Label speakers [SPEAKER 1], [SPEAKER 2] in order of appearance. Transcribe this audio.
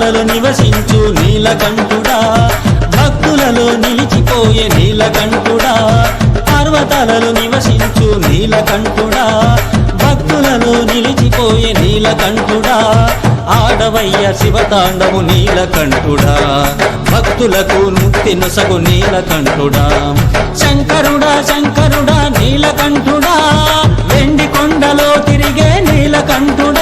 [SPEAKER 1] పర్వతాలలో నివసించు నీలకంఠుడా, భక్తులలో నిలిచిపోయే నీలకంఠుడా. పర్వతాలలో నివసించు నీలకంఠుడా, భక్తులలో నిలిచిపోయే నీలకంఠుడా. ఆడవయ్య శివతాండవు నీలకంఠుడా, భక్తులకు ముక్తి నొసగు నీలకంఠుడా. శంకరుడా శంకరుడా నీలకంఠుడా, వెండి కొండలో తిరిగే నీలకంఠుడా.